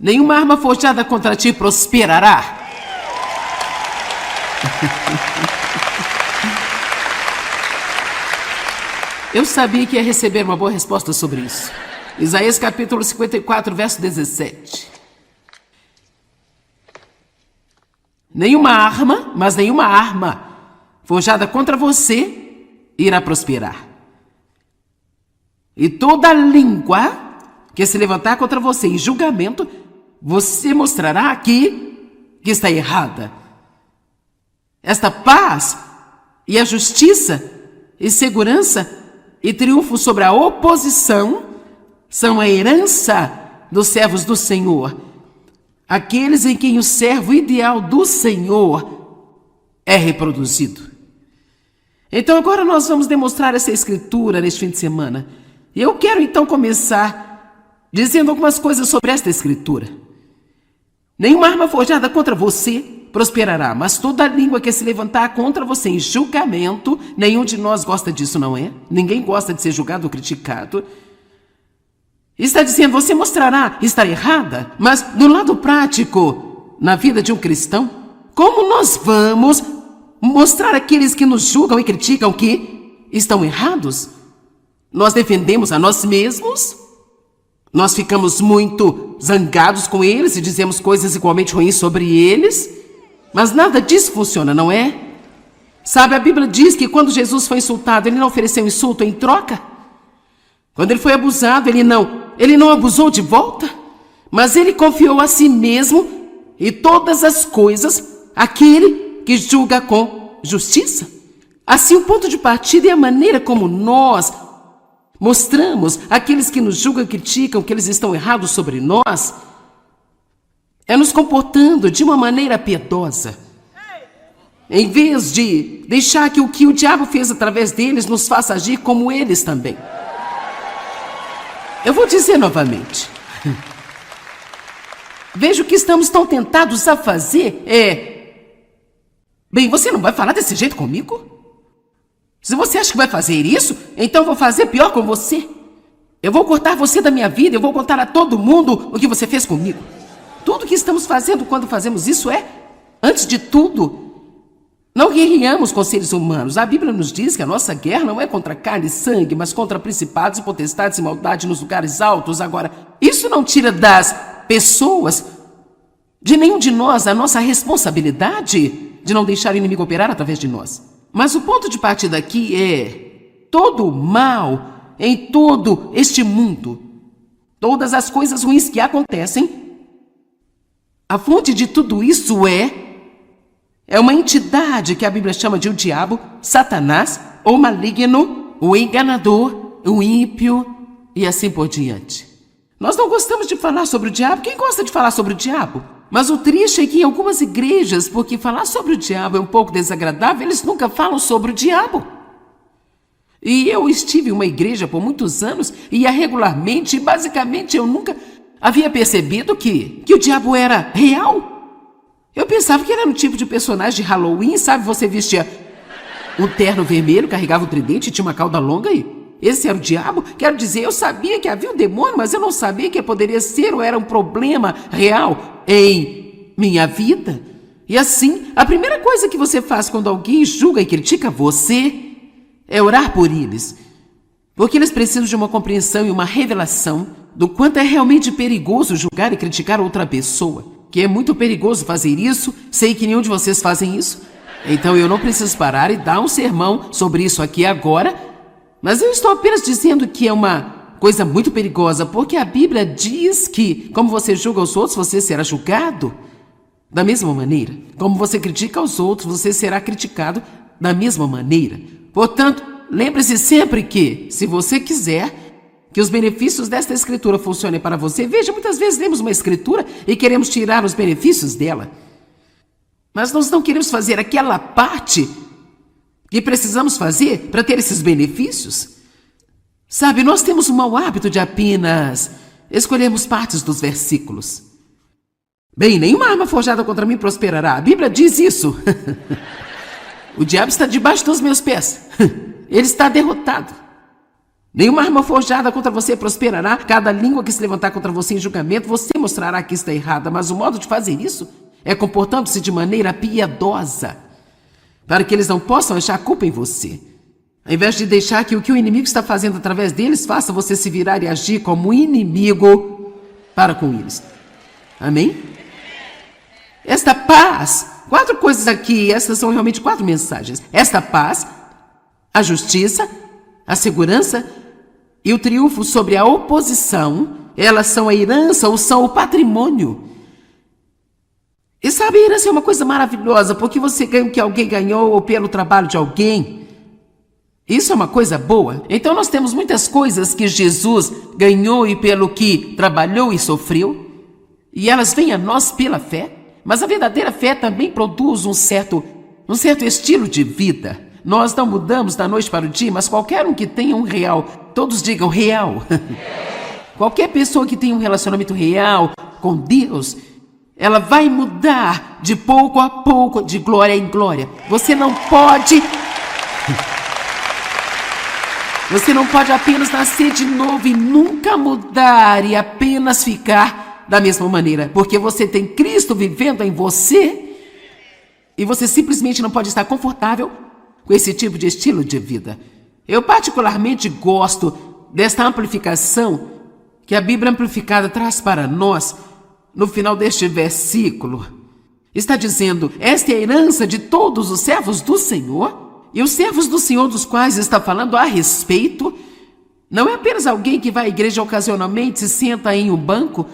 Nenhuma arma forjada contra ti prosperará. Eu sabia que ia receber uma boa resposta sobre isso. Isaías capítulo 54, verso 17. Nenhuma arma forjada contra você irá prosperar. E toda língua que se levantar contra você em julgamento, você mostrará aqui que está errada. Esta paz e a justiça e segurança e triunfo sobre a oposição são a herança dos servos do Senhor, aqueles em quem o servo ideal do Senhor é reproduzido. Então agora nós vamos demonstrar essa escritura neste fim de semana. E eu quero então começar dizendo algumas coisas sobre esta escritura. Nenhuma arma forjada contra você prosperará, mas toda língua que se levantar contra você em julgamento, nenhum de nós gosta disso, não é? Ninguém gosta de ser julgado ou criticado. Está dizendo, você mostrará estar errada, mas no lado prático, na vida de um cristão, como nós vamos mostrar àqueles que nos julgam e criticam que estão errados? Nós defendemos a nós mesmos? Nós ficamos muito zangados com eles e dizemos coisas igualmente ruins sobre eles? Mas nada disso funciona, não é? Sabe, a Bíblia diz que quando Jesus foi insultado, ele não ofereceu insulto em troca. Quando ele foi abusado, ele não abusou de volta, mas ele confiou a si mesmo e todas as coisas àquele que julga com justiça. Assim, o ponto de partida é a maneira como nós mostramos àqueles que nos julgam e criticam que eles estão errados sobre nós, é nos comportando de uma maneira piedosa, em vez de deixar que o diabo fez através deles nos faça agir como eles também. Eu vou dizer novamente. Veja o que estamos tão tentados a fazer Bem, você não vai falar desse jeito comigo? Se você acha que vai fazer isso, então vou fazer pior com você. Eu vou cortar você da minha vida, eu vou contar a todo mundo o que você fez comigo. Tudo que estamos fazendo quando fazemos isso antes de tudo, não guerreamos com seres humanos. A Bíblia nos diz que a nossa guerra não é contra carne e sangue, mas contra principados e potestades e maldade nos lugares altos. Agora, isso não tira das pessoas, de nenhum de nós, a nossa responsabilidade de não deixar o inimigo operar através de nós. Mas o ponto de partida aqui é todo o mal em todo este mundo, todas as coisas ruins que acontecem, a fonte de tudo isso é uma entidade que a Bíblia chama de o diabo, Satanás, o maligno, o enganador, o ímpio e assim por diante. Nós não gostamos de falar sobre o diabo. Quem gosta de falar sobre o diabo? Mas o triste é que em algumas igrejas, porque falar sobre o diabo é um pouco desagradável, eles nunca falam sobre o diabo. E eu estive em uma igreja por muitos anos e ia regularmente, e basicamente eu nunca havia percebido que o diabo era real. Eu pensava que ele era um tipo de personagem de Halloween, sabe? Você vestia um terno vermelho, carregava um tridente e tinha uma cauda longa e esse era o diabo? Quero dizer, eu sabia que havia um demônio, mas eu não sabia que poderia ser ou era um problema real em minha vida. E assim, a primeira coisa que você faz quando alguém julga e critica você é orar por eles. Porque eles precisam de uma compreensão e uma revelação do quanto é realmente perigoso julgar e criticar outra pessoa. Que é muito perigoso fazer isso, sei que nenhum de vocês fazem isso. Então eu não preciso parar e dar um sermão sobre isso aqui agora, mas eu estou apenas dizendo que é uma coisa muito perigosa, porque a Bíblia diz que, como você julga os outros, você será julgado da mesma maneira. Como você critica os outros, você será criticado da mesma maneira. Portanto, lembre-se sempre que, se você quiser que os benefícios desta escritura funcionem para você, veja, muitas vezes lemos uma escritura e queremos tirar os benefícios dela. Mas nós não queremos fazer aquela parte que precisamos fazer para ter esses benefícios. Sabe, nós temos o mau hábito de apenas escolhermos partes dos versículos. Bem, nenhuma arma forjada contra mim prosperará. A Bíblia diz isso. O diabo está debaixo dos meus pés. Ele está derrotado. Nenhuma arma forjada contra você prosperará. Cada língua que se levantar contra você em julgamento, você mostrará que está errada. Mas o modo de fazer isso é comportando-se de maneira piedosa, para que eles não possam achar culpa em você. Ao invés de deixar que o que o inimigo está fazendo através deles faça você se virar e agir como inimigo para com eles. Amém? Esta paz, 4 coisas aqui, essas são realmente 4 mensagens. Esta paz, a justiça, a segurança e o triunfo sobre a oposição, elas são a herança ou são o patrimônio. E sabe, a herança é uma coisa maravilhosa, porque você ganha o que alguém ganhou ou pelo trabalho de alguém. Isso é uma coisa boa. Então nós temos muitas coisas que Jesus ganhou e pelo que trabalhou e sofreu, e elas vêm a nós pela fé. Mas a verdadeira fé também produz um certo estilo de vida. Nós não mudamos da noite para o dia, mas qualquer um que tenha um real, todos digam real. Qualquer pessoa que tenha um relacionamento real com Deus, ela vai mudar de pouco a pouco, de glória em glória. Você não pode apenas nascer de novo e nunca mudar e apenas ficar da mesma maneira, porque você tem Cristo vivendo em você e você simplesmente não pode estar confortável com esse tipo de estilo de vida. Eu particularmente gosto desta amplificação que a Bíblia Amplificada traz para nós no final deste versículo. Está dizendo: esta é a herança de todos os servos do Senhor. E os servos do Senhor dos quais está falando a respeito não é apenas alguém que vai à igreja ocasionalmente, se senta em um banco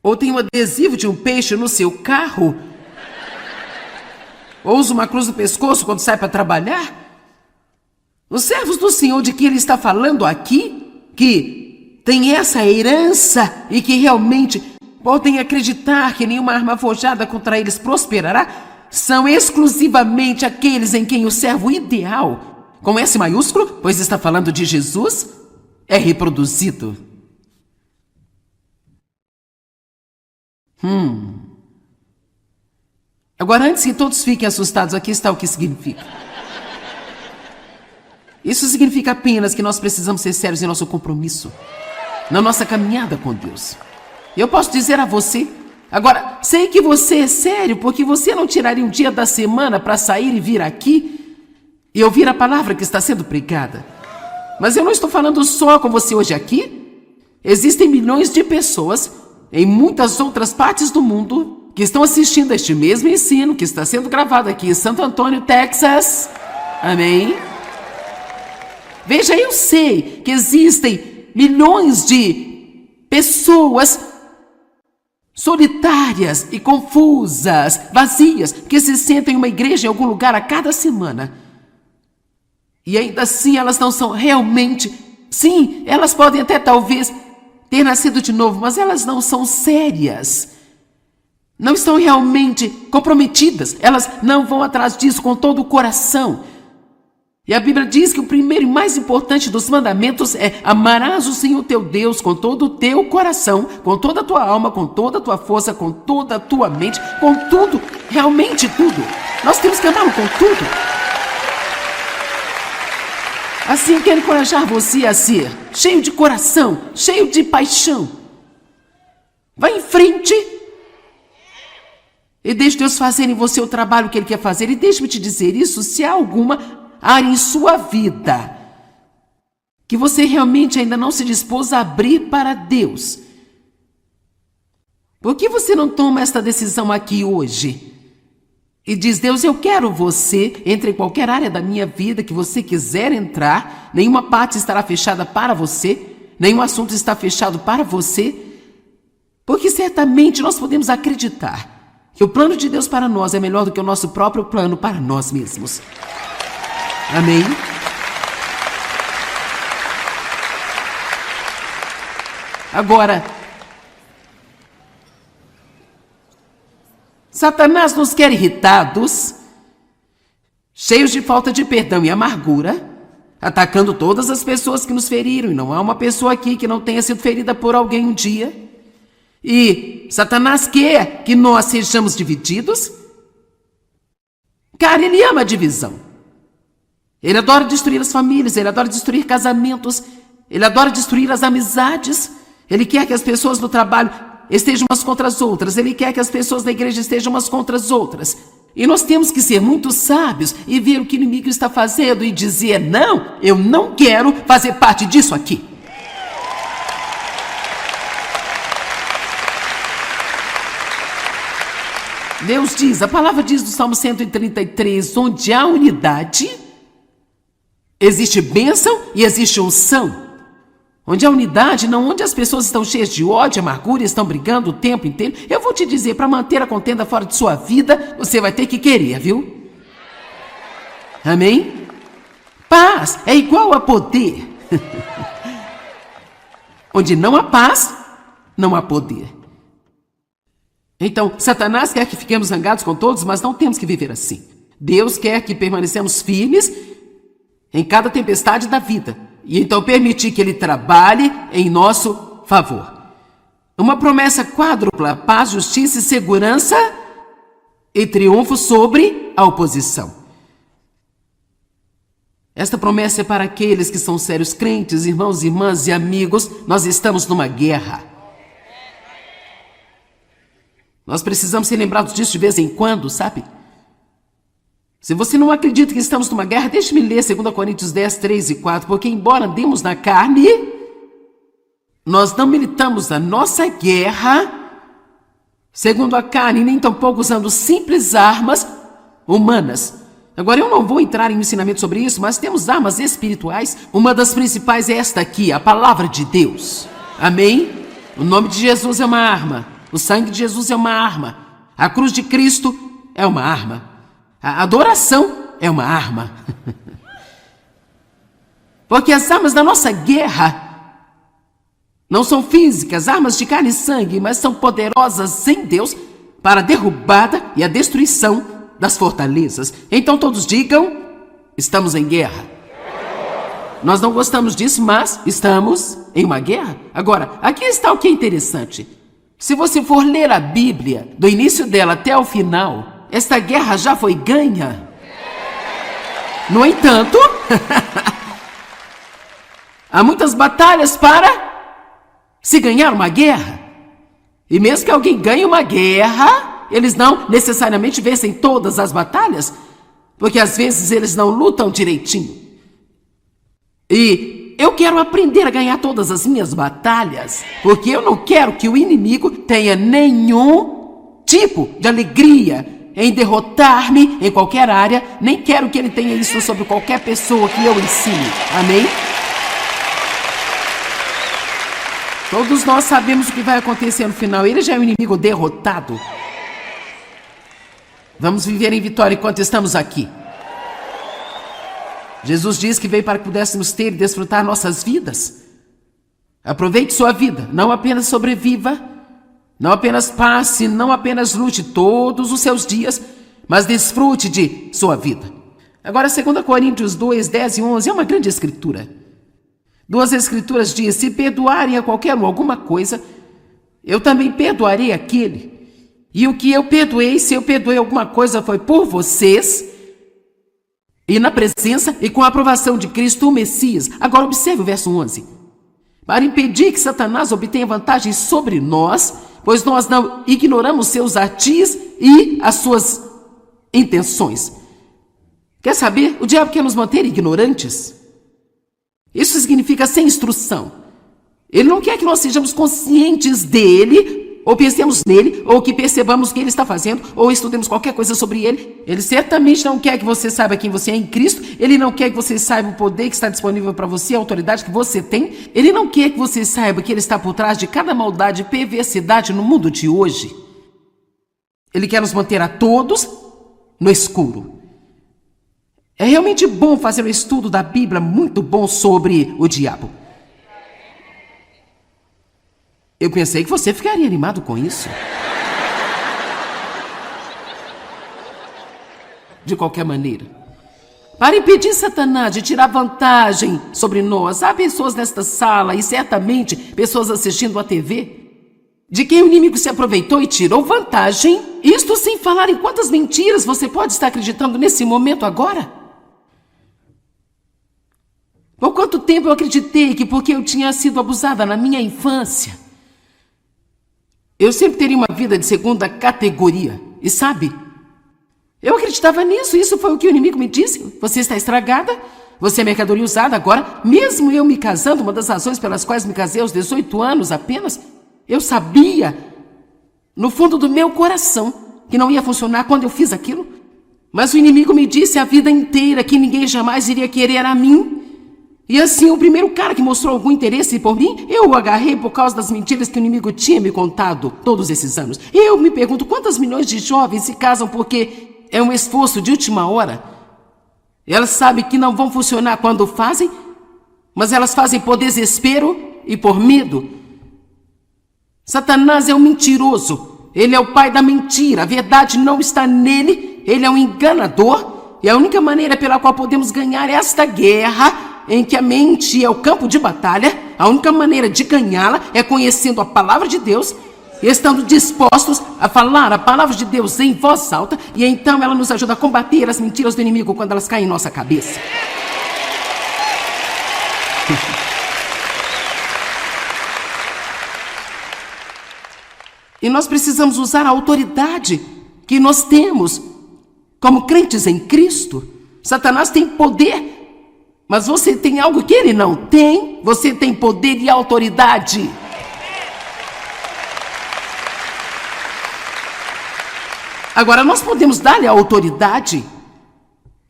ou tem um adesivo de um peixe no seu carro, ou usa uma cruz no pescoço quando sai para trabalhar. Os servos do Senhor de que ele está falando aqui, que tem essa herança e que realmente podem acreditar que nenhuma arma forjada contra eles prosperará, são exclusivamente aqueles em quem o servo ideal, com S maiúsculo, pois está falando de Jesus, é reproduzido. Agora, antes que todos fiquem assustados, aqui está o que significa. Isso significa apenas que nós precisamos ser sérios em nosso compromisso, na nossa caminhada com Deus. Eu posso dizer a você, agora, sei que você é sério, porque você não tiraria um dia da semana para sair e vir aqui e ouvir a palavra que está sendo pregada. Mas eu não estou falando só com você hoje aqui. Existem milhões de pessoas em muitas outras partes do mundo que estão assistindo a este mesmo ensino que está sendo gravado aqui em Santo Antônio, Texas. Amém? Veja, eu sei que existem milhões de pessoas solitárias e confusas, vazias, que se sentem em uma igreja em algum lugar a cada semana. E ainda assim elas não são realmente... Sim, elas podem até talvez ter nascido de novo, mas elas não são sérias. Não estão realmente comprometidas. Elas não vão atrás disso com todo o coração. E a Bíblia diz que o primeiro e mais importante dos mandamentos é: amarás o Senhor teu Deus com todo o teu coração, com toda a tua alma, com toda a tua força, com toda a tua mente, com tudo, realmente tudo. Nós temos que amá-lo com tudo. Assim, eu quero encorajar você a ser cheio de coração, cheio de paixão. Vá em frente e deixe Deus fazer em você o trabalho que Ele quer fazer. E deixe-me te dizer isso, se há alguma área em sua vida que você realmente ainda não se dispôs a abrir para Deus, por que você não toma esta decisão aqui hoje e diz: Deus, eu quero você, entre em qualquer área da minha vida que você quiser entrar, nenhuma parte estará fechada para você, nenhum assunto está fechado para você, porque certamente nós podemos acreditar que o plano de Deus para nós é melhor do que o nosso próprio plano para nós mesmos. Amém? Agora, Satanás nos quer irritados, cheios de falta de perdão e amargura, atacando todas as pessoas que nos feriram, e não há uma pessoa aqui que não tenha sido ferida por alguém um dia. E Satanás quer que nós sejamos divididos. Cara, ele ama a divisão. Ele adora destruir as famílias, ele adora destruir casamentos. Ele adora destruir as amizades. Ele quer que as pessoas no trabalho estejam umas contra as outras. Ele quer que as pessoas da igreja estejam umas contra as outras. E nós temos que ser muito sábios e ver o que o inimigo está fazendo e dizer: não, eu não quero fazer parte disso aqui. Deus diz, a palavra diz no Salmo 133, onde há unidade, existe bênção e existe unção. Onde há unidade, não onde as pessoas estão cheias de ódio, amargura e estão brigando o tempo inteiro. Eu vou te dizer, para manter a contenda fora de sua vida, você vai ter que querer, viu? Amém? Paz é igual a poder. Onde não há paz, não há poder. Então, Satanás quer que fiquemos zangados com todos, mas não temos que viver assim. Deus quer que permanecemos firmes em cada tempestade da vida. E então permitir que Ele trabalhe em nosso favor. Uma promessa quádrupla: paz, justiça e segurança e triunfo sobre a oposição. Esta promessa é para aqueles que são sérios crentes, irmãos, irmãs e amigos. Nós estamos numa guerra. Nós precisamos ser lembrados disso de vez em quando, sabe? Se você não acredita que estamos numa guerra, deixe-me ler 2 Coríntios 10, 3 e 4, porque embora andemos na carne, nós não militamos a nossa guerra segundo a carne, nem tampouco usando simples armas humanas. Agora, eu não vou entrar em um ensinamento sobre isso, mas temos armas espirituais. Uma das principais é esta aqui, a palavra de Deus. Amém? O nome de Jesus é uma arma. O sangue de Jesus é uma arma. A cruz de Cristo é uma arma. A adoração é uma arma. Porque as armas da nossa guerra não são físicas, armas de carne e sangue, mas são poderosas em Deus para a derrubada e a destruição das fortalezas. Então todos digam: estamos em guerra. Nós não gostamos disso, mas estamos em uma guerra. Agora, aqui está o que é interessante. Se você for ler a Bíblia, do início dela até o final, esta guerra já foi ganha. No entanto, há muitas batalhas para se ganhar uma guerra. E mesmo que alguém ganhe uma guerra, eles não necessariamente vencem todas as batalhas, porque às vezes eles não lutam direitinho. E eu quero aprender a ganhar todas as minhas batalhas, porque eu não quero que o inimigo tenha nenhum tipo de alegria em derrotar-me em qualquer área, nem quero que ele tenha isso sobre qualquer pessoa que eu ensine. Amém? Todos nós sabemos o que vai acontecer no final. Ele já é um inimigo derrotado. Vamos viver em vitória enquanto estamos aqui. Jesus diz que veio para que pudéssemos ter e desfrutar nossas vidas. Aproveite sua vida, não apenas sobreviva, não apenas passe, não apenas lute todos os seus dias, mas desfrute de sua vida. Agora, 2 Coríntios 2, 10 e 11 é uma grande escritura. Duas escrituras dizem: se perdoarem a qualquer um alguma coisa, eu também perdoarei aquele. E o que eu perdoei, se eu perdoei alguma coisa, foi por vocês, e na presença e com a aprovação de Cristo, o Messias. Agora observe o verso 11. Para impedir que Satanás obtenha vantagem sobre nós, pois nós não ignoramos seus artis e as suas intenções. Quer saber? O diabo quer nos manter ignorantes. Isso significa sem instrução. Ele não quer que nós sejamos conscientes dele, ou pensemos nele, ou que percebamos o que ele está fazendo, ou estudemos qualquer coisa sobre ele. Ele certamente não quer que você saiba quem você é em Cristo. Ele não quer que você saiba o poder que está disponível para você, a autoridade que você tem. Ele não quer que você saiba que ele está por trás de cada maldade e perversidade no mundo de hoje. Ele quer nos manter a todos no escuro. É realmente bom fazer um estudo da Bíblia muito bom sobre o diabo. Eu pensei que você ficaria animado com isso. De qualquer maneira, para impedir Satanás de tirar vantagem sobre nós, há pessoas nesta sala e certamente pessoas assistindo a TV, de quem o inimigo se aproveitou e tirou vantagem. Isto sem falar em quantas mentiras você pode estar acreditando nesse momento agora. Por quanto tempo eu acreditei que porque eu tinha sido abusada na minha infância, eu sempre teria uma vida de segunda categoria. E sabe, eu acreditava nisso, isso foi o que o inimigo me disse. Você está estragada, você é mercadoria usada. Agora, mesmo eu me casando, uma das razões pelas quais me casei aos 18 anos apenas, eu sabia, no fundo do meu coração, que não ia funcionar quando eu fiz aquilo. Mas o inimigo me disse a vida inteira que ninguém jamais iria querer a mim. E assim, o primeiro cara que mostrou algum interesse por mim, eu o agarrei por causa das mentiras que o inimigo tinha me contado todos esses anos. Eu me pergunto quantas milhões de jovens se casam porque é um esforço de última hora. Elas sabem que não vão funcionar quando fazem, mas elas fazem por desespero e por medo. Satanás é um mentiroso. Ele é o pai da mentira. A verdade não está nele. Ele é um enganador. E a única maneira pela qual podemos ganhar esta guerra, em que a mente é o campo de batalha, a única maneira de ganhá-la é conhecendo a palavra de Deus e estando dispostos a falar a palavra de Deus em voz alta, e então ela nos ajuda a combater as mentiras do inimigo quando elas caem em nossa cabeça. E nós precisamos usar a autoridade que nós temos como crentes em Cristo. Satanás tem poder, mas você tem algo que ele não tem. Você tem poder e autoridade. Agora, nós podemos dar-lhe a autoridade.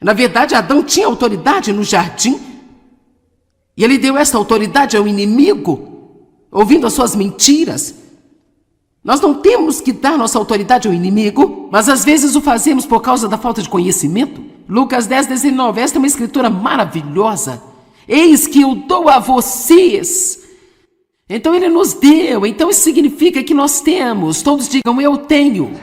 Na verdade, Adão tinha autoridade no jardim. E ele deu essa autoridade ao inimigo, ouvindo as suas mentiras. Nós não temos que dar nossa autoridade ao inimigo, mas às vezes o fazemos por causa da falta de conhecimento. Lucas 10:19, esta é uma escritura maravilhosa. Eis que eu dou a vocês. Então ele nos deu, então isso significa que nós temos. Todos digam, eu tenho.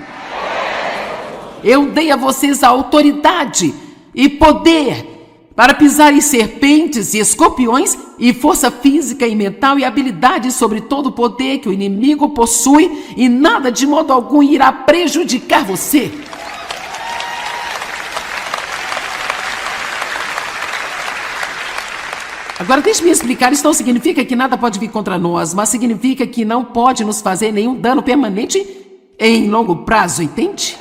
Eu dei a vocês a autoridade e poder para pisar em serpentes e escorpiões, e força física e mental e habilidade sobre todo o poder que o inimigo possui, e nada de modo algum irá prejudicar você. Agora deixe-me explicar, isso não significa que nada pode vir contra nós, mas significa que não pode nos fazer nenhum dano permanente em longo prazo, entende?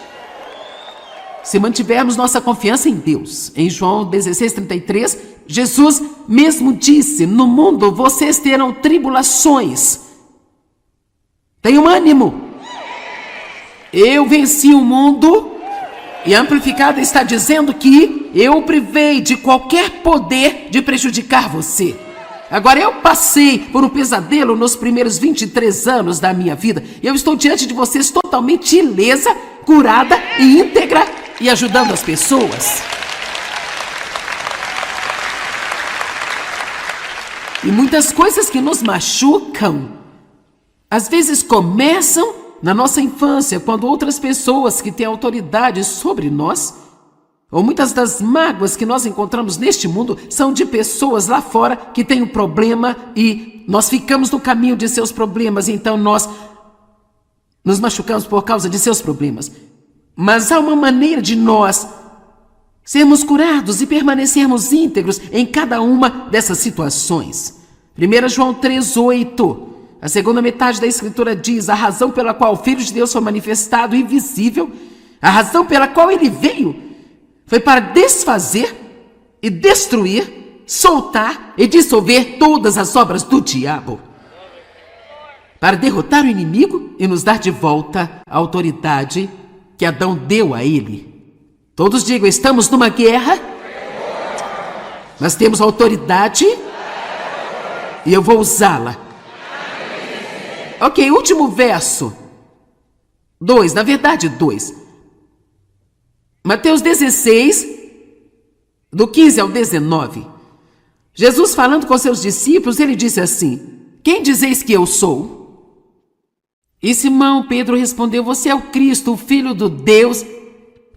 Se mantivermos nossa confiança em Deus. Em João 16:33, Jesus mesmo disse, no mundo vocês terão tribulações. Tenham ânimo. Eu venci o mundo. E a Amplificada está dizendo que eu o privei de qualquer poder de prejudicar você. Agora, eu passei por um pesadelo nos primeiros 23 anos da minha vida. E eu estou diante de vocês totalmente ilesa, curada e íntegra e ajudando as pessoas. E muitas coisas que nos machucam, às vezes começam na nossa infância, quando outras pessoas que têm autoridade sobre nós, ou muitas das mágoas que nós encontramos neste mundo, são de pessoas lá fora que têm um problema e nós ficamos no caminho de seus problemas, então nós nos machucamos por causa de seus problemas. Mas há uma maneira de nós sermos curados e permanecermos íntegros em cada uma dessas situações. 1 João 3:8. A segunda metade da escritura diz, a razão pela qual o Filho de Deus foi manifestado e visível, a razão pela qual ele veio, foi para desfazer e destruir, soltar e dissolver todas as obras do diabo, para derrotar o inimigo e nos dar de volta a autoridade que Adão deu a ele. Todos digam, estamos numa guerra, mas temos autoridade e eu vou usá-la. Ok, último verso. 2, na verdade 2. Mateus 16, do 15 ao 19. Jesus falando com seus discípulos, ele disse assim, quem dizeis que eu sou? E Simão Pedro respondeu, você é o Cristo, o Filho do Deus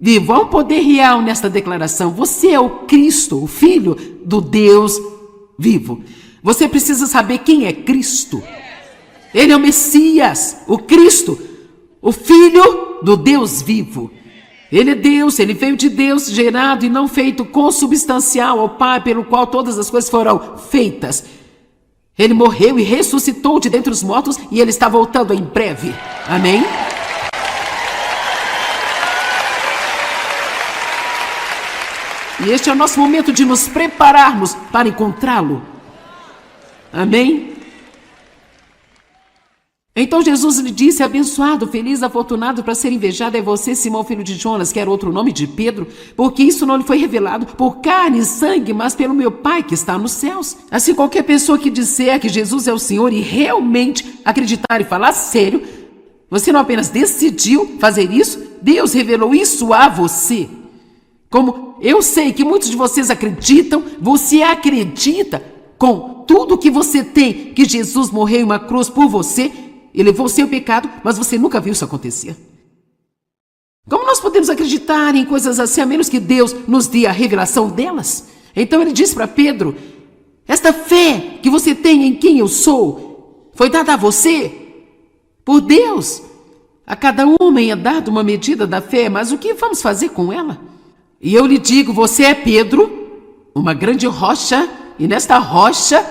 vivo. Há um poder real nesta declaração. Você é o Cristo, o Filho do Deus vivo. Você precisa saber quem é Cristo. Ele é o Messias, o Cristo, o Filho do Deus vivo. Ele é Deus, ele veio de Deus, gerado e não feito, consubstancial ao Pai, pelo qual todas as coisas foram feitas. Ele morreu e ressuscitou de dentre os mortos e ele está voltando em breve. Amém? E este é o nosso momento de nos prepararmos para encontrá-lo. Amém? Então Jesus lhe disse: abençoado, feliz, afortunado, para ser invejado é você, Simão, filho de Jonas, que era outro nome de Pedro, porque isso não lhe foi revelado por carne e sangue, mas pelo meu Pai que está nos céus. Assim, qualquer pessoa que disser que Jesus é o Senhor e realmente acreditar e falar sério, você não apenas decidiu fazer isso, Deus revelou isso a você. Como eu sei que muitos de vocês acreditam, você acredita com tudo que você tem, que Jesus morreu em uma cruz por você, e levou o seu pecado, mas você nunca viu isso acontecer. Como nós podemos acreditar em coisas assim, a menos que Deus nos dê a revelação delas? Então ele disse para Pedro: esta fé que você tem em quem eu sou, foi dada a você por Deus. A cada homem é dada uma medida da fé, mas o que vamos fazer com ela? E eu lhe digo, você é Pedro, uma grande rocha, e nesta rocha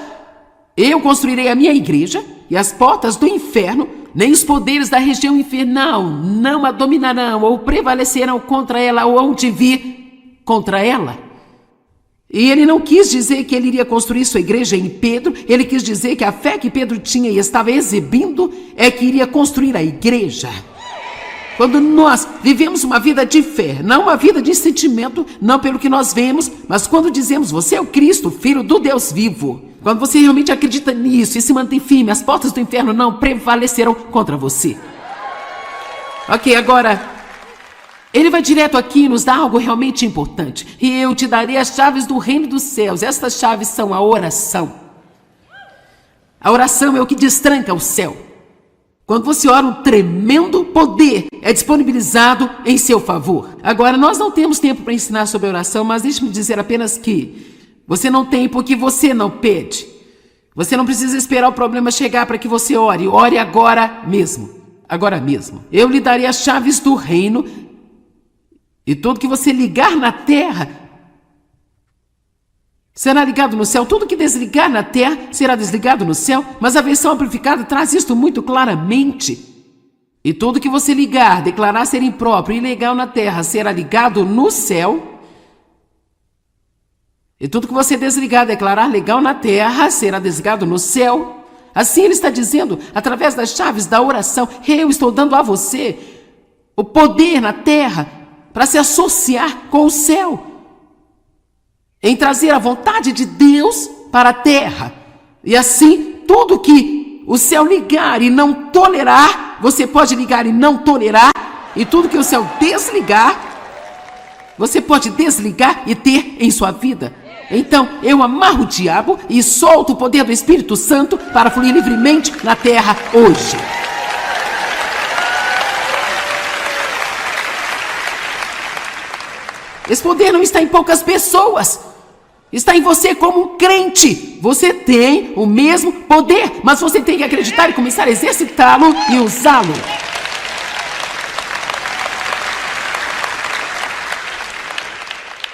eu construirei a minha igreja, e as portas do inferno, nem os poderes da região infernal, não a dominarão ou prevalecerão contra ela ou onde vir contra ela. E ele não quis dizer que ele iria construir sua igreja em Pedro, ele quis dizer que a fé que Pedro tinha e estava exibindo é que iria construir a igreja. Quando nós vivemos uma vida de fé, não uma vida de sentimento, não pelo que nós vemos, mas quando dizemos, você é o Cristo, Filho do Deus vivo, quando você realmente acredita nisso e se mantém firme, as portas do inferno não prevalecerão contra você. Ok, agora, ele vai direto aqui e nos dá algo realmente importante. E eu te darei as chaves do reino dos céus. Estas chaves são a oração. A oração é o que destranca o céu. Quando você ora, um tremendo poder é disponibilizado em seu favor. Agora, nós não temos tempo para ensinar sobre oração, mas deixe-me dizer apenas que você não tem porque você não pede. Você não precisa esperar o problema chegar para que você ore. Ore agora mesmo. Agora mesmo. Eu lhe darei as chaves do reino e tudo que você ligar na terra será ligado no céu. Tudo que desligar na terra será desligado no céu. Mas a versão amplificada traz isto muito claramente. E tudo que você ligar, declarar ser impróprio e ilegal na terra será ligado no céu. E tudo que você desligar, declarar legal na terra, será desligado no céu. Assim ele está dizendo, através das chaves da oração, eu estou dando a você o poder na terra para se associar com o céu, em trazer a vontade de Deus para a terra. E assim, tudo que o céu ligar e não tolerar, você pode ligar e não tolerar. E tudo que o céu desligar, você pode desligar e ter em sua vida. Então, eu amarro o diabo e solto o poder do Espírito Santo para fluir livremente na terra hoje. Esse poder não está em poucas pessoas. Está em você como um crente. Você tem o mesmo poder, mas você tem que acreditar e começar a exercitá-lo e usá-lo.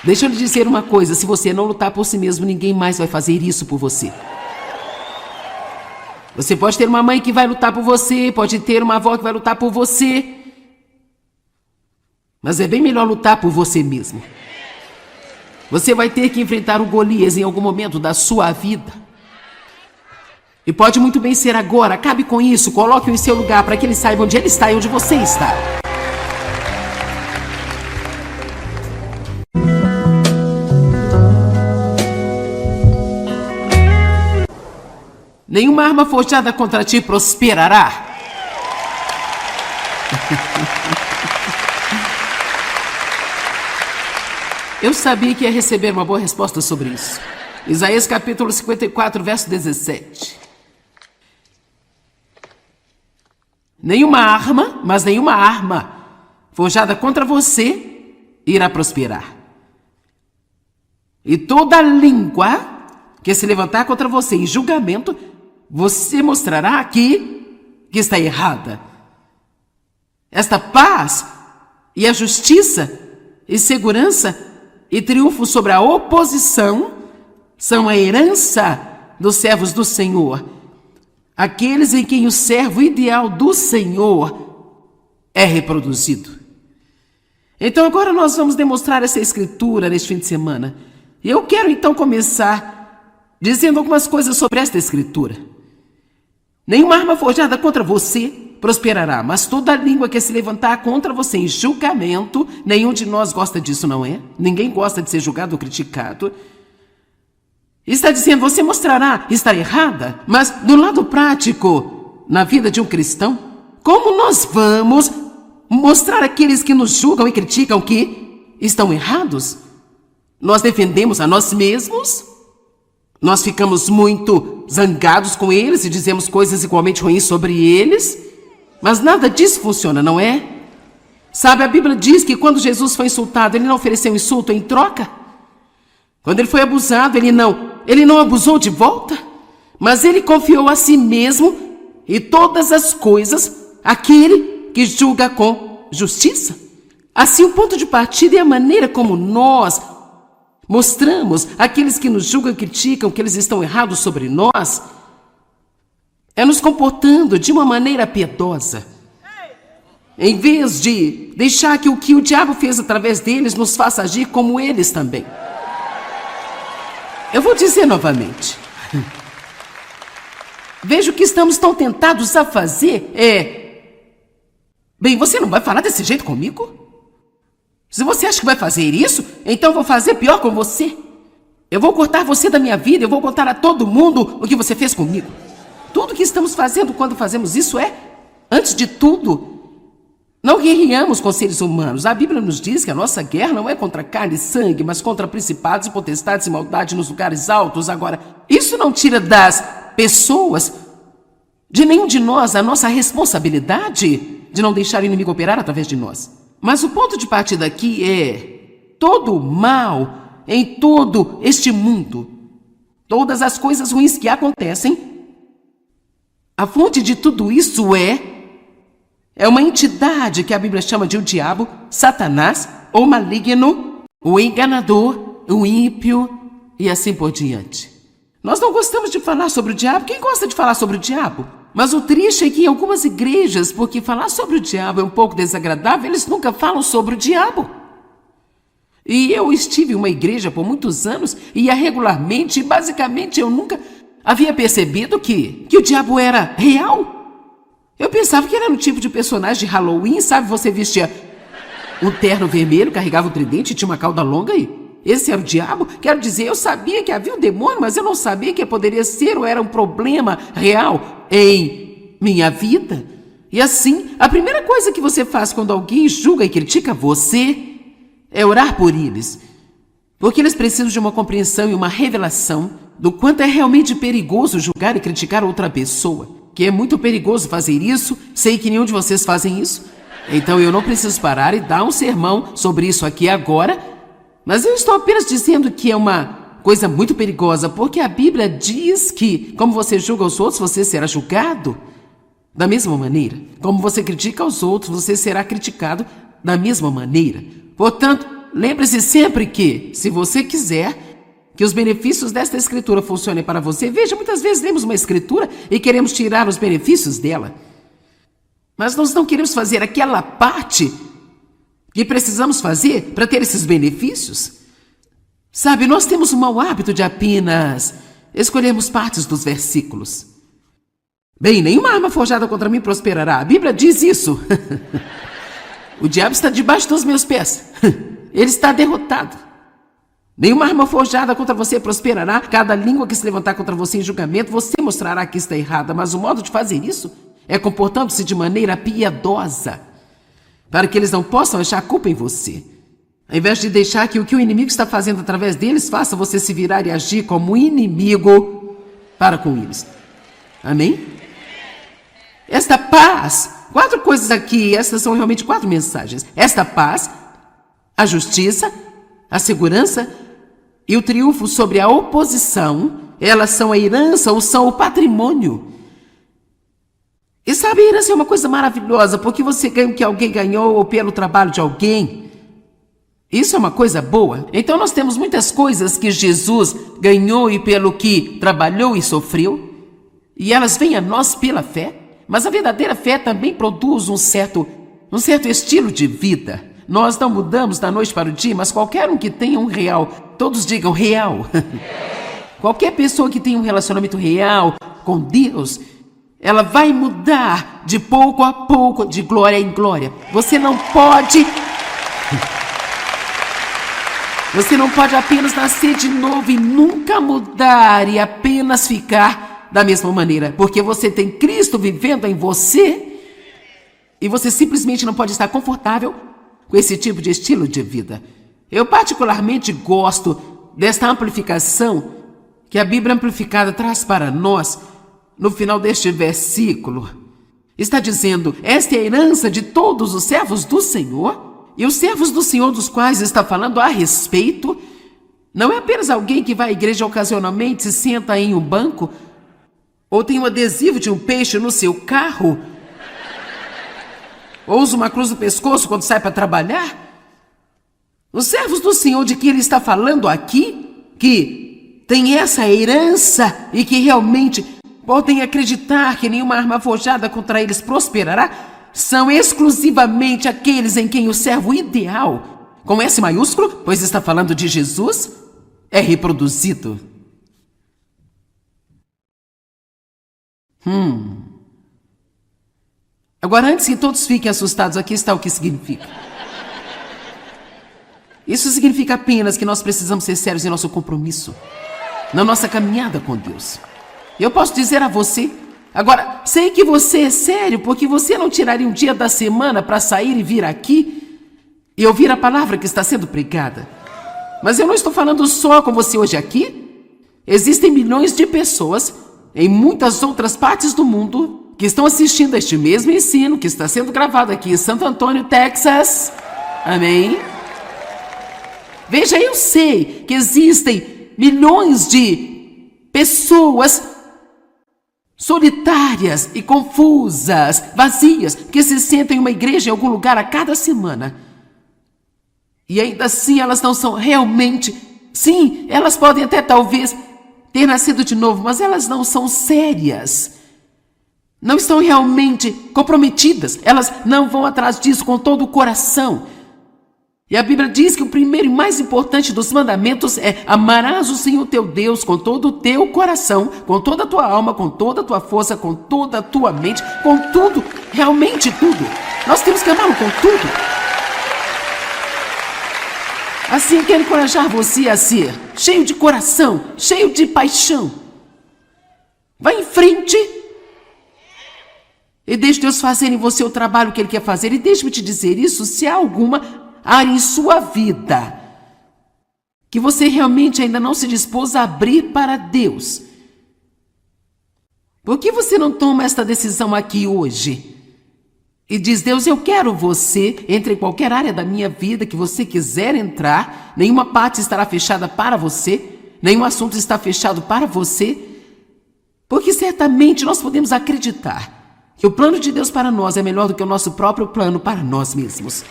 Deixa eu lhe dizer uma coisa, se você não lutar por si mesmo, ninguém mais vai fazer isso por você. Você pode ter uma mãe que vai lutar por você, pode ter uma avó que vai lutar por você, mas é bem melhor lutar por você mesmo. Você vai ter que enfrentar o Golias em algum momento da sua vida. E pode muito bem ser agora, acabe com isso, coloque-o em seu lugar para que ele saiba onde ele está e onde você está. Nenhuma arma forjada contra ti prosperará. Eu sabia que ia receber uma boa resposta sobre isso. Isaías capítulo 54, verso 17. Nenhuma arma forjada contra você irá prosperar. E toda língua que se levantar contra você em julgamento, você mostrará que está errada. Esta paz E a justiça, e segurança, e triunfo sobre a oposição são a herança dos servos do Senhor, aqueles em quem o servo ideal do Senhor é reproduzido. Então agora nós vamos demonstrar essa escritura neste fim de semana. E eu quero então começar dizendo algumas coisas sobre esta escritura. Nenhuma arma forjada contra você prosperará, mas toda língua que se levantar contra você em julgamento, nenhum de nós gosta disso, não é? Ninguém gosta de ser julgado ou criticado. Está dizendo, você mostrará estar errada, mas do lado prático, na vida de um cristão, como nós vamos mostrar àqueles que nos julgam e criticam que estão errados? Nós defendemos a nós mesmos, nós ficamos muito zangados com eles e dizemos coisas igualmente ruins sobre eles, mas nada disso funciona, não é? Sabe, a Bíblia diz que quando Jesus foi insultado, ele não ofereceu insulto em troca. Quando ele foi abusado, ele não abusou de volta, mas ele confiou a si mesmo e todas as coisas àquele que julga com justiça. Assim, o ponto de partida é a maneira como nós mostramos àqueles que nos julgam e criticam que eles estão errados sobre nós, é nos comportando de uma maneira piedosa, em vez de deixar que o que o diabo fez através deles nos faça agir como eles também. Eu vou dizer novamente. Veja o que estamos tão tentados a fazer Bem, você não vai falar desse jeito comigo? Se você acha que vai fazer isso, então eu vou fazer pior com você. Eu vou cortar você da minha vida, eu vou contar a todo mundo o que você fez comigo. Tudo que estamos fazendo quando fazemos isso antes de tudo, não guerreamos com seres humanos. A Bíblia nos diz que a nossa guerra não é contra carne e sangue, mas contra principados e potestades e maldade nos lugares altos. Agora, isso não tira das pessoas, de nenhum de nós, a nossa responsabilidade de não deixar o inimigo operar através de nós. Mas o ponto de partida aqui é todo o mal em todo este mundo, todas as coisas ruins que acontecem, a fonte de tudo isso é uma entidade que a Bíblia chama de o diabo, Satanás, o maligno, o enganador, o ímpio e assim por diante. Nós não gostamos de falar sobre o diabo. Quem gosta de falar sobre o diabo? Mas o triste é que em algumas igrejas, porque falar sobre o diabo é um pouco desagradável, eles nunca falam sobre o diabo. E eu estive em uma igreja por muitos anos, ia regularmente, e basicamente eu nunca havia percebido que o diabo era real. Eu pensava que era um tipo de personagem de Halloween, sabe? Você vestia um terno vermelho, carregava um tridente, tinha uma cauda longa e esse era o diabo? Quero dizer, eu sabia que havia um demônio, mas eu não sabia que poderia ser ou era um problema real em minha vida. E assim, a primeira coisa que você faz quando alguém julga e critica você é orar por eles. Porque eles precisam de uma compreensão e uma revelação do quanto é realmente perigoso julgar e criticar outra pessoa. Que é muito perigoso fazer isso, sei que nenhum de vocês fazem isso. Então eu não preciso parar e dar um sermão sobre isso aqui agora, mas eu estou apenas dizendo que é uma coisa muito perigosa, porque a Bíblia diz que, como você julga os outros, você será julgado da mesma maneira. Como você critica os outros, você será criticado da mesma maneira. Portanto, lembre-se sempre que, se você quiser que os benefícios desta escritura funcionem para você, veja, muitas vezes lemos uma escritura e queremos tirar os benefícios dela. Mas nós não queremos fazer aquela parte que precisamos fazer para ter esses benefícios. Sabe, nós temos o mau hábito de apenas escolhermos partes dos versículos. Bem, nenhuma arma forjada contra mim prosperará. A Bíblia diz isso. O diabo está debaixo dos meus pés. Ele está derrotado. Nenhuma arma forjada contra você prosperará. Cada língua que se levantar contra você em julgamento, você mostrará que está errada. Mas o modo de fazer isso é comportando-se de maneira piedosa, para que eles não possam achar culpa em você. Ao invés de deixar que o inimigo está fazendo através deles faça você se virar e agir como inimigo para com eles. Amém? Esta paz, 4 coisas aqui, essas são realmente 4 mensagens. Esta paz, a justiça, a segurança e o triunfo sobre a oposição, elas são a herança ou são o patrimônio E sabe, a herança é uma coisa maravilhosa, porque você ganha o que alguém ganhou ou pelo trabalho de alguém. Isso é uma coisa boa. Então nós temos muitas coisas que Jesus ganhou e pelo que trabalhou e sofreu, e elas vêm a nós pela fé. Mas a verdadeira fé também produz um certo estilo de vida. Nós não mudamos da noite para o dia, mas qualquer um que tenha um real, todos digam real. Qualquer pessoa que tenha um relacionamento real com Deus, ela vai mudar de pouco a pouco, de glória em glória. Você não pode apenas nascer de novo e nunca mudar e apenas ficar da mesma maneira, porque você tem Cristo vivendo em você e você simplesmente não pode estar confortável com esse tipo de estilo de vida. Eu particularmente gosto desta amplificação que a Bíblia Amplificada traz para nós. No final deste versículo, está dizendo: esta é a herança de todos os servos do Senhor. E os servos do Senhor dos quais está falando a respeito não é apenas alguém que vai à igreja ocasionalmente, se senta em um banco, ou tem um adesivo de um peixe no seu carro, ou usa uma cruz no pescoço quando sai para trabalhar. Os servos do Senhor de que ele está falando aqui, que tem essa herança e que realmente podem acreditar que nenhuma arma forjada contra eles prosperará, são exclusivamente aqueles em quem o servo ideal, com S maiúsculo, pois está falando de Jesus, é reproduzido. Agora, antes que todos fiquem assustados, aqui está o que significa. Isso significa apenas que nós precisamos ser sérios em nosso compromisso, na nossa caminhada com Deus. Eu posso dizer a você, agora, sei que você é sério, porque você não tiraria um dia da semana para sair e vir aqui e ouvir a palavra que está sendo pregada. Mas eu não estou falando só com você hoje aqui. Existem milhões de pessoas em muitas outras partes do mundo que estão assistindo a este mesmo ensino que está sendo gravado aqui em Santo Antônio, Texas. Amém? Veja, eu sei que existem milhões de pessoas solitárias e confusas, vazias, que se sentam em uma igreja em algum lugar a cada semana. E ainda assim elas não são realmente... Sim, elas podem até talvez ter nascido de novo, mas elas não são sérias. Não estão realmente comprometidas. Elas não vão atrás disso com todo o coração. E a Bíblia diz que o primeiro e mais importante dos mandamentos é: amarás o Senhor teu Deus com todo o teu coração, com toda a tua alma, com toda a tua força, com toda a tua mente, com tudo, realmente tudo. Nós temos que amá-lo com tudo. Assim, eu quero encorajar você a ser cheio de coração, cheio de paixão. Vá em frente e deixe Deus fazer em você o trabalho que Ele quer fazer. E deixe-me te dizer isso: se há alguma área em sua vida que você realmente ainda não se dispôs a abrir para Deus, por que você não toma esta decisão aqui hoje e diz: Deus, eu quero você, entre em qualquer área da minha vida que você quiser entrar, nenhuma parte estará fechada para você, nenhum assunto está fechado para você, porque certamente nós podemos acreditar que o plano de Deus para nós é melhor do que o nosso próprio plano para nós mesmos.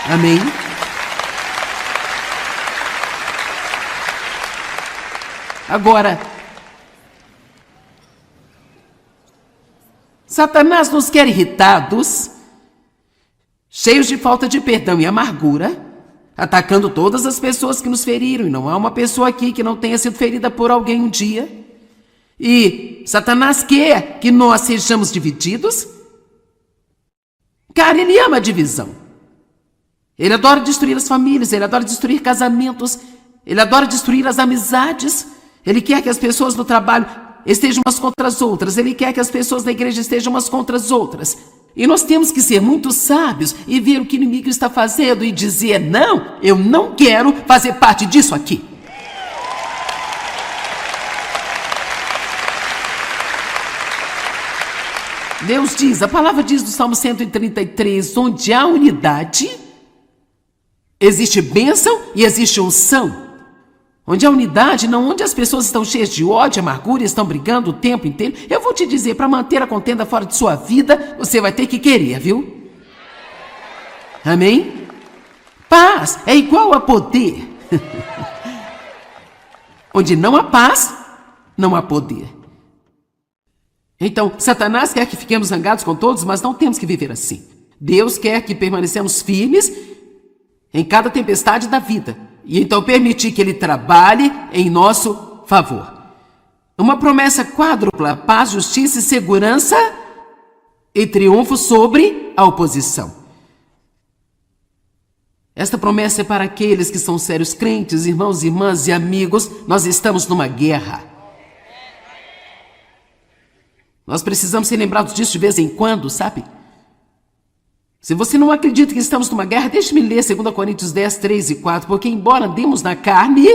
Amém? Agora, Satanás nos quer irritados, cheios de falta de perdão e amargura, atacando todas as pessoas que nos feriram, e não há uma pessoa aqui que não tenha sido ferida por alguém um dia. E Satanás quer que nós sejamos divididos. Cara, ele ama a divisão. Ele adora destruir as famílias, ele adora destruir casamentos, ele adora destruir as amizades. Ele quer que as pessoas no trabalho estejam umas contra as outras, ele quer que as pessoas na igreja estejam umas contra as outras. E nós temos que ser muito sábios e ver o que o inimigo está fazendo e dizer: não, eu não quero fazer parte disso aqui. Deus diz, a palavra diz do Salmo 133, onde há unidade, existe bênção e existe unção. onde há unidade, não onde as pessoas estão cheias de ódio, amargura e estão brigando o tempo inteiro. Eu vou te dizer, para manter a contenda fora de sua vida, você vai ter que querer, viu? Amém? Paz é igual a poder. Onde não há paz, não há poder. Então, Satanás quer que fiquemos zangados com todos, mas não temos que viver assim. Deus quer que permanecemos firmes em cada tempestade da vida. E então permitir que Ele trabalhe em nosso favor. Uma promessa quádrupla: paz, justiça e segurança e triunfo sobre a oposição. Esta promessa é para aqueles que são sérios crentes, irmãos, irmãs e amigos. Nós estamos numa guerra. Nós precisamos ser lembrados disso de vez em quando, sabe? Se você não acredita que estamos numa guerra, deixe-me ler 2 Coríntios 10, 3 e 4, porque embora andemos na carne,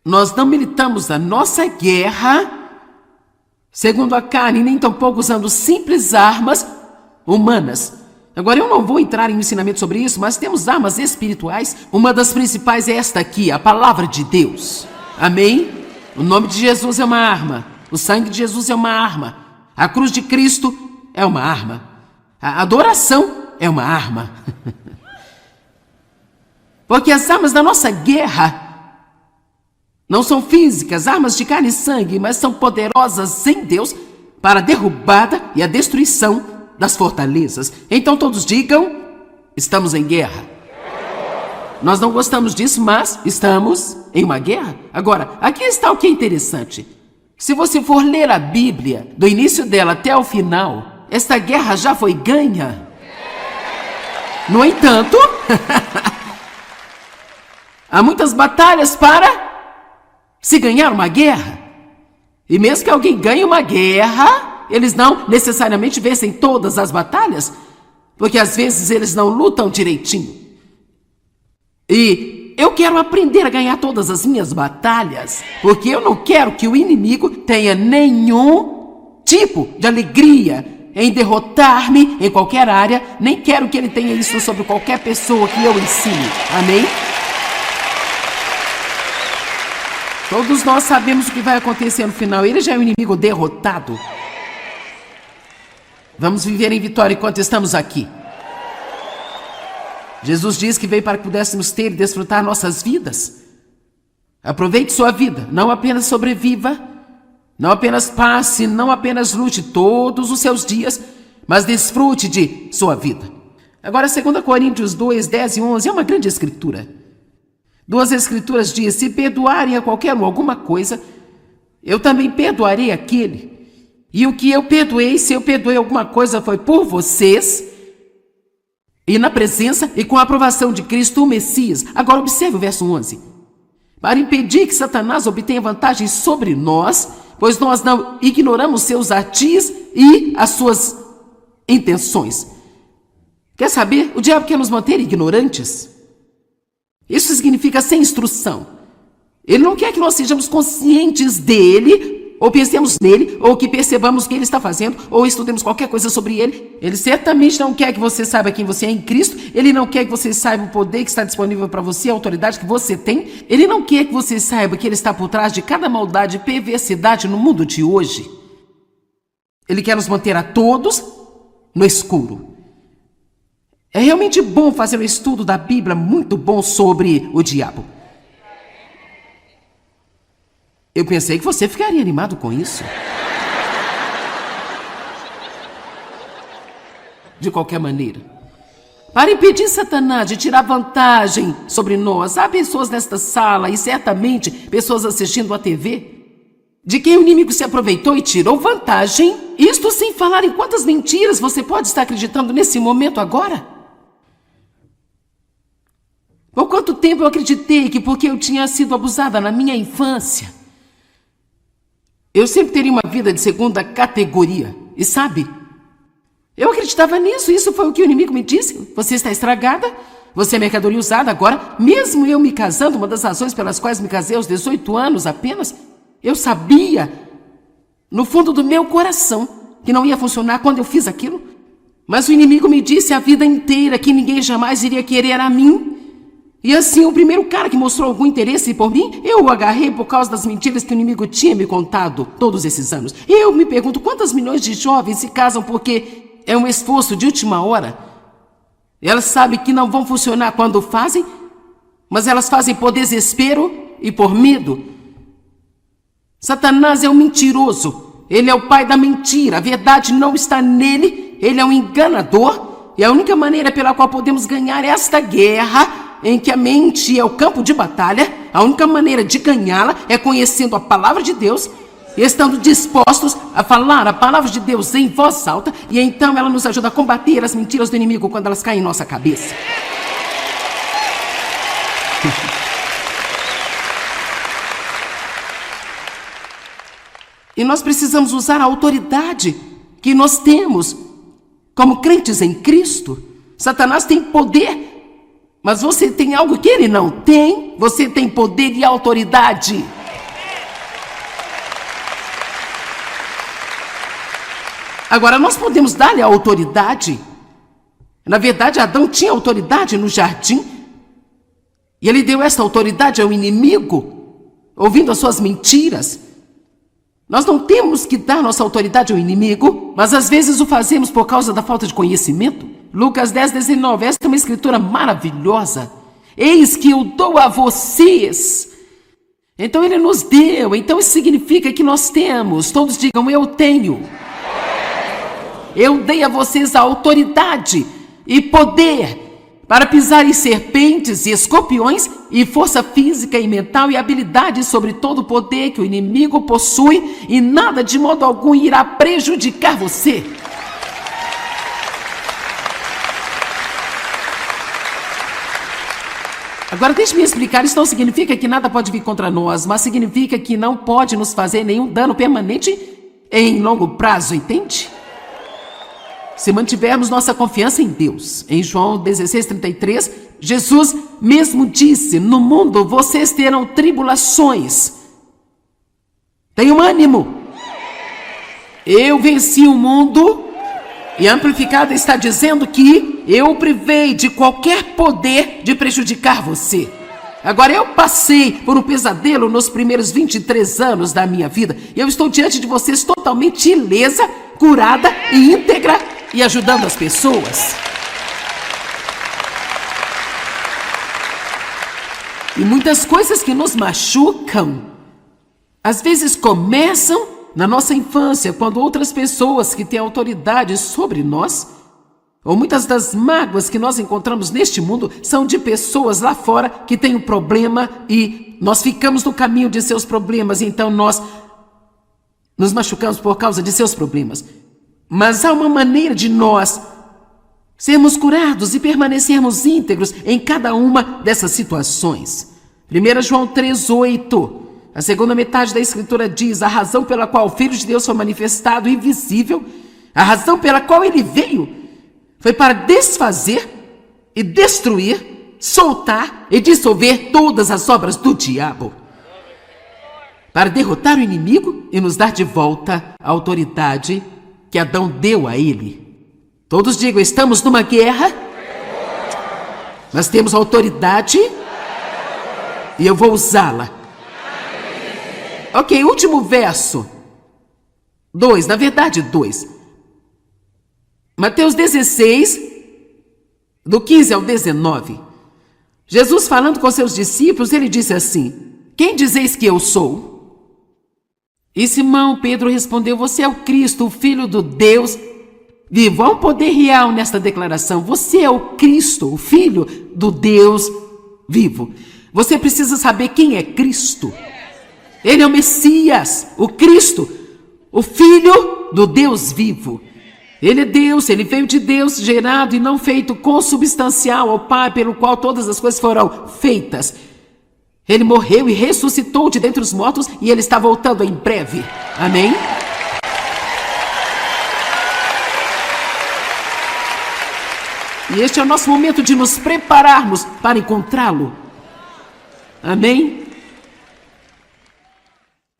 nós não militamos a nossa guerra segundo a carne, nem tampouco usando simples armas humanas. Agora, eu não vou entrar em um ensinamento sobre isso, mas temos armas espirituais. Uma das principais é esta aqui, a palavra de Deus. Amém? O nome de Jesus é uma arma. O sangue de Jesus é uma arma. A cruz de Cristo é uma arma. A adoração é uma arma. Porque as armas da nossa guerra não são físicas, armas de carne e sangue, mas são poderosas em Deus para a derrubada e a destruição das fortalezas. Então todos digam: estamos em guerra. Nós não gostamos disso, mas estamos em uma guerra. Agora, aqui está o que é interessante. Se você for ler a Bíblia, do início dela até o final, esta guerra já foi ganha. No entanto, há muitas batalhas para se ganhar uma guerra. E mesmo que alguém ganhe uma guerra, eles não necessariamente vencem todas as batalhas, porque às vezes eles não lutam direitinho. E eu quero aprender a ganhar todas as minhas batalhas, porque eu não quero que o inimigo tenha nenhum tipo de alegria em derrotar-me em qualquer área, nem quero que ele tenha isso sobre qualquer pessoa que eu ensine. Amém? Todos nós sabemos o que vai acontecer no final. Ele já é um inimigo derrotado. Vamos viver em vitória enquanto estamos aqui. Jesus diz que veio para que pudéssemos ter e desfrutar nossas vidas. Aproveite sua vida, não apenas sobreviva, não apenas passe, não apenas lute todos os seus dias, mas desfrute de sua vida. Agora, 2 Coríntios 2, 10 e 11 é uma grande escritura. Duas escrituras dizem: se perdoarem a qualquer um alguma coisa, eu também perdoarei aquele. E o que eu perdoei, se eu perdoei alguma coisa, foi por vocês, e na presença e com a aprovação de Cristo, o Messias. Agora observe o verso 11. Para impedir que Satanás obtenha vantagem sobre nós, pois nós não ignoramos seus artis e as suas intenções. Quer saber? O diabo quer nos manter ignorantes. Isso significa sem instrução. Ele não quer que nós sejamos conscientes dele, ou pensemos nele, ou que percebamos o que ele está fazendo, ou estudemos qualquer coisa sobre ele. Ele certamente não quer que você saiba quem você é em Cristo. Ele não quer que você saiba o poder que está disponível para você, a autoridade que você tem. Ele não quer que você saiba que ele está por trás de cada maldade e perversidade no mundo de hoje. Ele quer nos manter a todos no escuro. É realmente bom fazer um estudo da Bíblia muito bom sobre o diabo. Eu pensei que você ficaria animado com isso. De qualquer maneira, para impedir Satanás de tirar vantagem sobre nós, há pessoas nesta sala e certamente pessoas assistindo a TV, de quem o inimigo se aproveitou e tirou vantagem. Isto sem falar em quantas mentiras você pode estar acreditando nesse momento agora. Por quanto tempo eu acreditei que porque eu tinha sido abusada na minha infância, eu sempre teria uma vida de segunda categoria. E sabe, eu acreditava nisso. Isso foi o que o inimigo me disse. Você está estragada, você é mercadoria usada. Agora, mesmo eu me casando, uma das razões pelas quais me casei aos 18 anos apenas, eu sabia, no fundo do meu coração, que não ia funcionar quando eu fiz aquilo. Mas o inimigo me disse a vida inteira que ninguém jamais iria querer a mim, E assim, o primeiro cara que mostrou algum interesse por mim, eu o agarrei por causa das mentiras que o inimigo tinha me contado todos esses anos. Eu me pergunto quantas milhões de jovens se casam porque é um esforço de última hora. Elas sabem que não vão funcionar quando fazem, mas elas fazem por desespero e por medo. Satanás é um mentiroso. Ele é o pai da mentira. A verdade não está nele. Ele é um enganador. E a única maneira pela qual podemos ganhar esta guerra, em que a mente é o campo de batalha, a única maneira de ganhá-la é conhecendo a palavra de Deus e estando dispostos a falar a palavra de Deus em voz alta, e então ela nos ajuda a combater as mentiras do inimigo quando elas caem em nossa cabeça. E nós precisamos usar a autoridade que nós temos como crentes em Cristo. Satanás tem poder, mas você tem algo que ele não tem. Você tem poder e autoridade. Agora, nós podemos dar-lhe a autoridade. Na verdade, Adão tinha autoridade no jardim. E ele deu essa autoridade ao inimigo, ouvindo as suas mentiras. Nós não temos que dar nossa autoridade ao inimigo, mas às vezes o fazemos por causa da falta de conhecimento. Lucas 10:19, esta é uma escritura maravilhosa. Eis que eu dou a vocês. Então ele nos deu, então isso significa que nós temos. Todos digam, eu tenho. Eu dei a vocês a autoridade e poder para pisar em serpentes e escorpiões, e força física e mental e habilidade sobre todo o poder que o inimigo possui, e nada de modo algum irá prejudicar você. Agora deixe-me explicar, isso não significa que nada pode vir contra nós, mas significa que não pode nos fazer nenhum dano permanente em longo prazo, entende? Se mantivermos nossa confiança em Deus. Em João 16:33, Jesus mesmo disse, no mundo vocês terão tribulações. Tenham ânimo. Eu venci o mundo. E a Amplificada está dizendo que eu o privei de qualquer poder de prejudicar você. Agora, eu passei por um pesadelo nos primeiros 23 anos da minha vida. E eu estou diante de vocês totalmente ilesa, curada e íntegra e ajudando as pessoas. E muitas coisas que nos machucam, às vezes começam na nossa infância, quando outras pessoas que têm autoridade sobre nós, ou muitas das mágoas que nós encontramos neste mundo, são de pessoas lá fora que têm um problema e nós ficamos no caminho de seus problemas, e então nós nos machucamos por causa de seus problemas. Mas há uma maneira de nós sermos curados e permanecermos íntegros em cada uma dessas situações. 1 João 3:8. A segunda metade da escritura diz, a razão pela qual o Filho de Deus foi manifestado e visível, a razão pela qual ele veio, foi para desfazer e destruir, soltar e dissolver todas as obras do diabo, para derrotar o inimigo e nos dar de volta a autoridade que Adão deu a ele. Todos digam, estamos numa guerra, nós temos autoridade e eu vou usá-la. Ok, último verso. 2, na verdade 2. Mateus 16, do 15 ao 19. Jesus falando com seus discípulos, ele disse assim, quem dizeis que eu sou? E Simão Pedro respondeu, você é o Cristo, o Filho do Deus vivo. Há um poder real nesta declaração. Você é o Cristo, o Filho do Deus vivo. Você precisa saber quem é Cristo. Ele é o Messias, o Cristo, o Filho do Deus vivo. Ele é Deus, ele veio de Deus, gerado e não feito, consubstancial ao Pai, pelo qual todas as coisas foram feitas. Ele morreu e ressuscitou de dentre os mortos e ele está voltando em breve. Amém? E este é o nosso momento de nos prepararmos para encontrá-lo. Amém?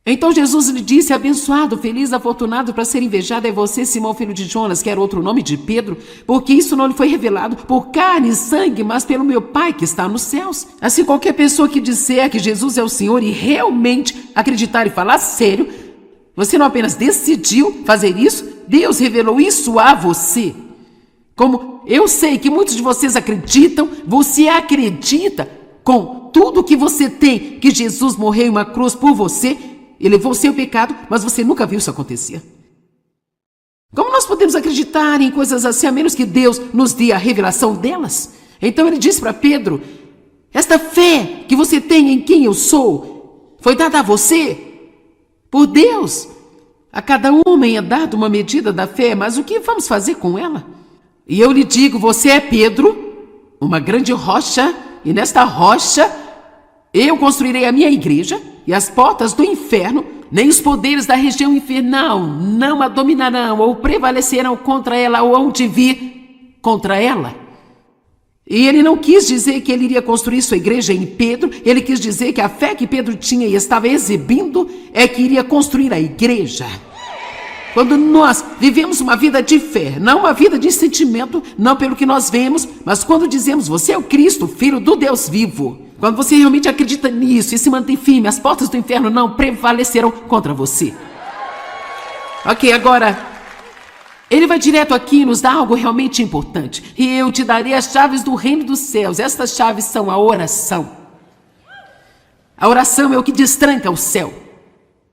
Então Jesus lhe disse: abençoado, feliz, afortunado, para ser invejado é você, Simão, filho de Jonas, que era outro nome de Pedro, porque isso não lhe foi revelado por carne e sangue, mas pelo meu Pai que está nos céus. Assim, qualquer pessoa que disser que Jesus é o Senhor e realmente acreditar e falar sério, você não apenas decidiu fazer isso, Deus revelou isso a você. Como eu sei que muitos de vocês acreditam, você acredita com tudo que você tem, que Jesus morreu em uma cruz por você e levou o seu pecado, mas você nunca viu isso acontecer. Como nós podemos acreditar em coisas assim, a menos que Deus nos dê a revelação delas? Então ele disse para Pedro: esta fé que você tem em quem eu sou, foi dada a você por Deus. A cada homem é dado uma medida da fé, mas o que vamos fazer com ela? E eu lhe digo, você é Pedro, uma grande rocha, e nesta rocha eu construirei a minha igreja, e as portas do inferno, nem os poderes da região infernal, não a dominarão ou prevalecerão contra ela ou onde vir contra ela. E ele não quis dizer que ele iria construir sua igreja em Pedro, ele quis dizer que a fé que Pedro tinha e estava exibindo é que iria construir a igreja. Quando nós vivemos uma vida de fé, não uma vida de sentimento, não pelo que nós vemos, mas quando dizemos, você é o Cristo, Filho do Deus vivo, quando você realmente acredita nisso e se mantém firme, as portas do inferno não prevalecerão contra você. Ok, agora, ele vai direto aqui e nos dá algo realmente importante. E eu te darei as chaves do reino dos céus. Estas chaves são a oração. A oração é o que destranca o céu.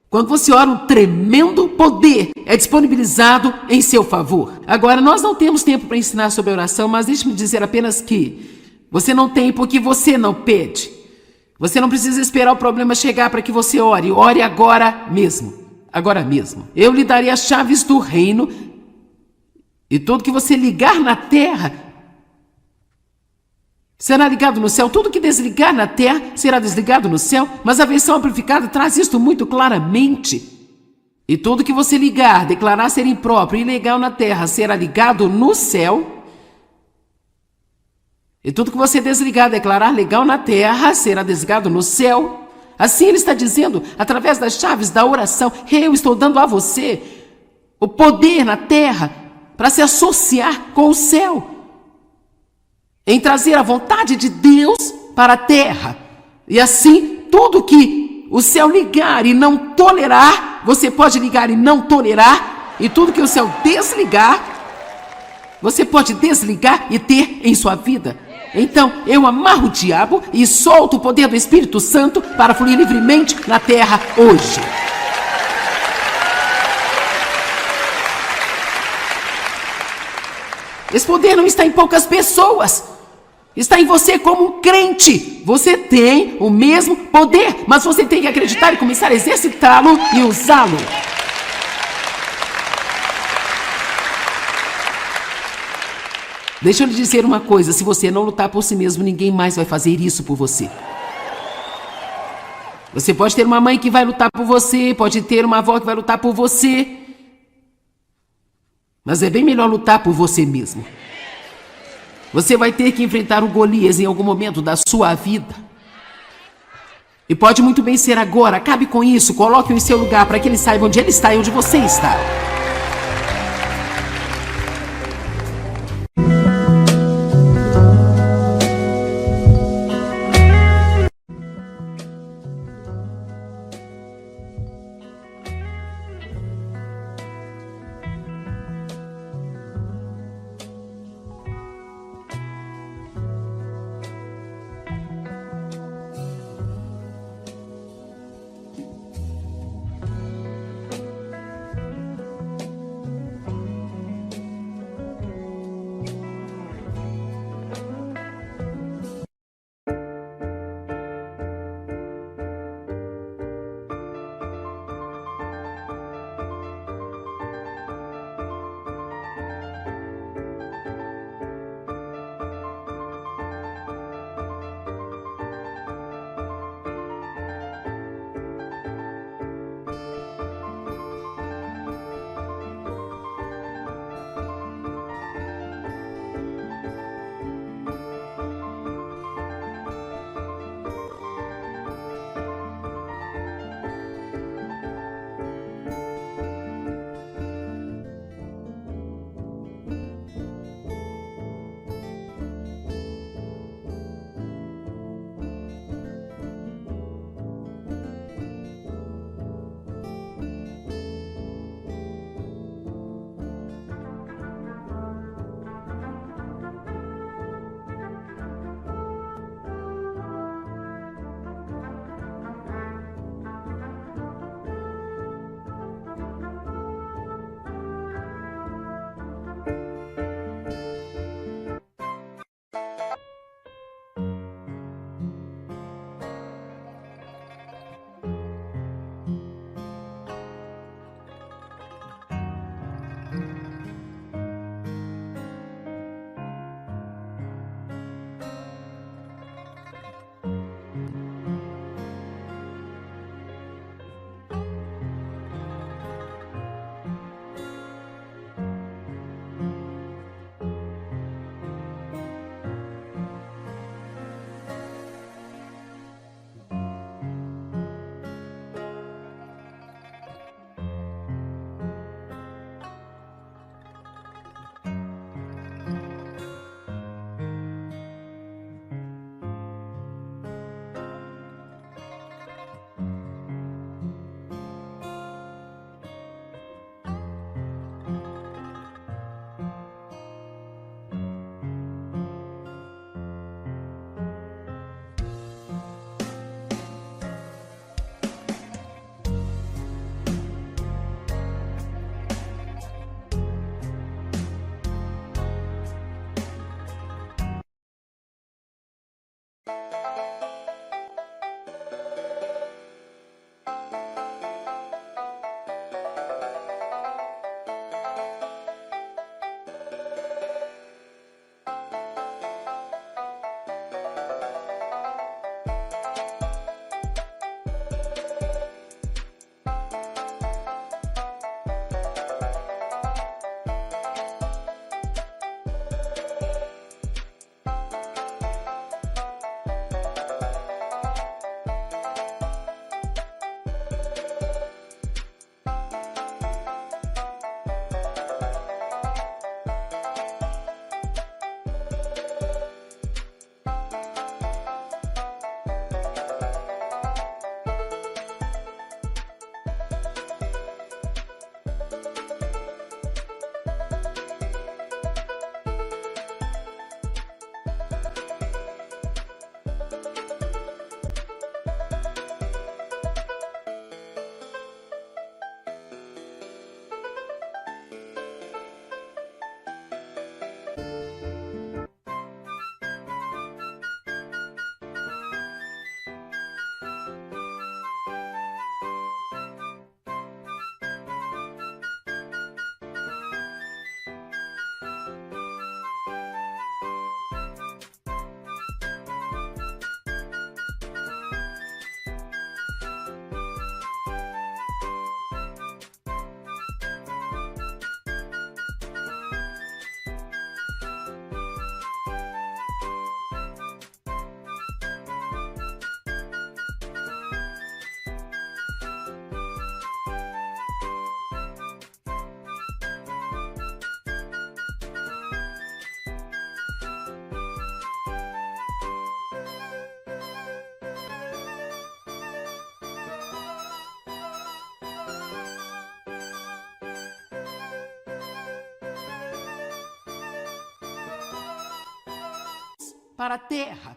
Quando você ora, um tremendo poder é disponibilizado em seu favor. Agora, nós não temos tempo para ensinar sobre a oração, mas deixe-me dizer apenas que você não tem porque você não pede. Você não precisa esperar o problema chegar para que você ore. Ore agora mesmo. Agora mesmo. Eu lhe darei as chaves do reino e tudo que você ligar na terra será ligado no céu. Tudo que desligar na terra será desligado no céu. Mas a versão amplificada traz isto muito claramente. E tudo que você ligar, declarar ser impróprio e ilegal na terra, será ligado no céu. E tudo que você desligar, declarar legal na terra, será desligado no céu. Assim ele está dizendo, através das chaves da oração, eu estou dando a você o poder na terra para se associar com o céu, em trazer a vontade de Deus para a terra. E assim, tudo que o céu ligar e não tolerar, você pode ligar e não tolerar. E tudo que o céu desligar, você pode desligar e ter em sua vida. Então, eu amarro o diabo e solto o poder do Espírito Santo para fluir livremente na terra hoje. Esse poder não está em poucas pessoas. Está em você como um crente. Você tem o mesmo poder, mas você tem que acreditar e começar a exercitá-lo e usá-lo. Deixa eu lhe dizer uma coisa, se você não lutar por si mesmo, ninguém mais vai fazer isso por você. Você pode ter uma mãe que vai lutar por você, pode ter uma avó que vai lutar por você, mas é bem melhor lutar por você mesmo. Você vai ter que enfrentar o Golias em algum momento da sua vida. E pode muito bem ser agora, acabe com isso, coloque-o em seu lugar para que ele saiba onde ele está e onde você está. para a terra.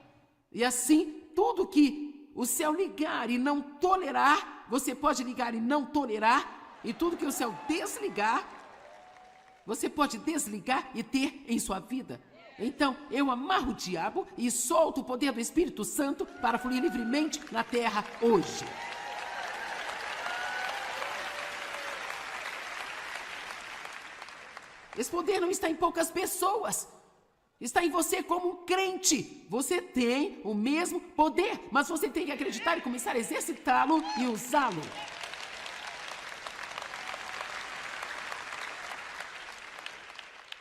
E assim, tudo que o céu ligar e não tolerar, você pode ligar e não tolerar. E tudo que o céu desligar, você pode desligar e ter em sua vida. Então, eu amarro o diabo e solto o poder do Espírito Santo para fluir livremente na terra hoje. Esse poder não está em poucas pessoas. Está em você como um crente. Você tem o mesmo poder, mas você tem que acreditar e começar a exercitá-lo e usá-lo.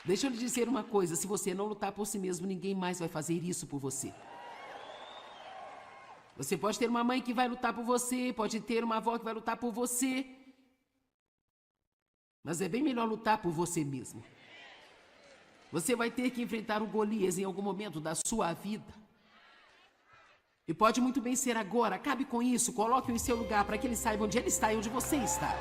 Deixa eu lhe dizer uma coisa, se você não lutar por si mesmo, ninguém mais vai fazer isso por você. Você pode ter uma mãe que vai lutar por você, pode ter uma avó que vai lutar por você, mas é bem melhor lutar por você mesmo. Você vai ter que enfrentar o Golias em algum momento da sua vida. E pode muito bem ser agora, acabe com isso, coloque-o em seu lugar para que ele saiba onde ele está e onde você está.